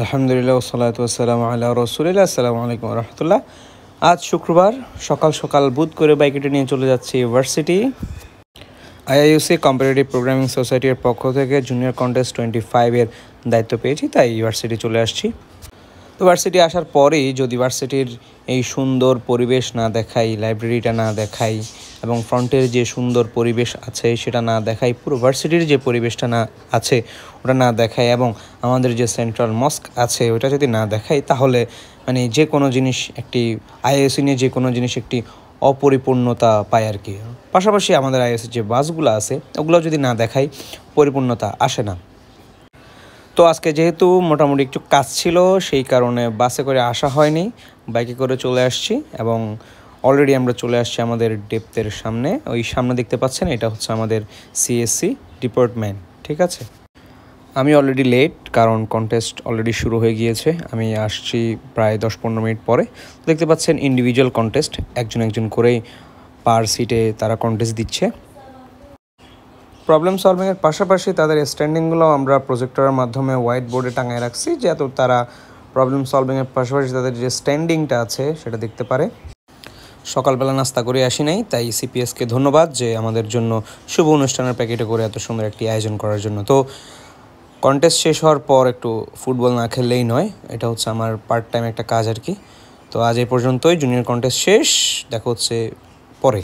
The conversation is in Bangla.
আলহামদুলিল্লাহ ওয়াসসালাতু ওয়াসসালামু আলা রাসূলিল্লাহ। আসসালামু আলাইকুম ওয়া রাহমাতুল্লাহ। আজ শুক্রবার সকাল সকাল বুধ করে বাইকটা নিয়ে চলে যাচ্ছি ইউনিভার্সিটি। আইআইইউসি কম্পিটিটিভ প্রোগ্রামিং সোসাইটির পক্ষ থেকে জুনিয়র কন্টেস্ট 25-এর দায়িত্ব পেয়েছি, তাই ইউনিভার্সিটি চলে আসছি। তো ভার্সিটি আসার পরেই যদি ভার্সিটির এই সুন্দর পরিবেশ না দেখাই, লাইব্রেরিটা না দেখাই এবং ফ্রন্টের যে সুন্দর পরিবেশ আছে সেটা না দেখাই, পুরো ভার্সিটির যে পরিবেশটা না আছে ওটা না দেখাই এবং আমাদের যে সেন্ট্রাল মস্ক আছে ওটা যদি না দেখাই, তাহলে মানে যে কোনো জিনিস একটি আইআইএসসি নিয়ে যে কোনো জিনিস একটি অপরিপূর্ণতা পায় আর কি। পাশাপাশি আমাদের আইআইএসসির যে বাসগুলো আছে ওগুলো যদি না দেখাই, পরিপূর্ণতা আসে না। তো আজকে যেহেতু মোটামুটি একটু কাজ ছিল, সেই কারণে বাসে করে আসা হয়নি, বাইকে করে চলে আসছি এবং অলরেডি আমরা চলে আসছি আমাদের ডেপথের সামনে। ওই সামনে দেখতে পাচ্ছেন, এটা হচ্ছে আমাদের সিএসসি ডিপার্টমেন্ট, ঠিক আছে। আমি অলরেডি লেট, কারণ কন্টেস্ট অলরেডি শুরু হয়ে গিয়েছে। আমি আসছি প্রায় 10-15 মিনিট পরে। দেখতে পাচ্ছেন ইন্ডিভিজুয়াল কন্টেস্ট, একজন একজন করেই পার সিটে তারা কন্টেস্ট দিচ্ছে। প্রবলেম সলভিংয়ের পাশাপাশি তাদের স্ট্যান্ডিংগুলো আমরা প্রজেক্টরের মাধ্যমে হোয়াইট বোর্ডে টাঙায় রাখছি, যাতে তারা প্রবলেম সলভিংয়ের পাশাপাশি তাদের যে স্ট্যান্ডিংটা আছে সেটা দেখতে পারে। সকালবেলা নাস্তা করে আসি নাই, তাই সিপিএসকে ধন্যবাদ যে আমাদের জন্য শুভ অনুষ্ঠানের প্যাকেটে করে এত সুন্দর একটি আয়োজন করার জন্য। তো কন্টেস্ট শেষ হওয়ার পর একটু ফুটবল না খেললেই নয়, এটা হচ্ছে আমার পার্ট টাইম একটা কাজ আর কি। তো আজ এই পর্যন্তই, জুনিয়র কন্টেস্ট শেষ, দেখা হচ্ছে পরে।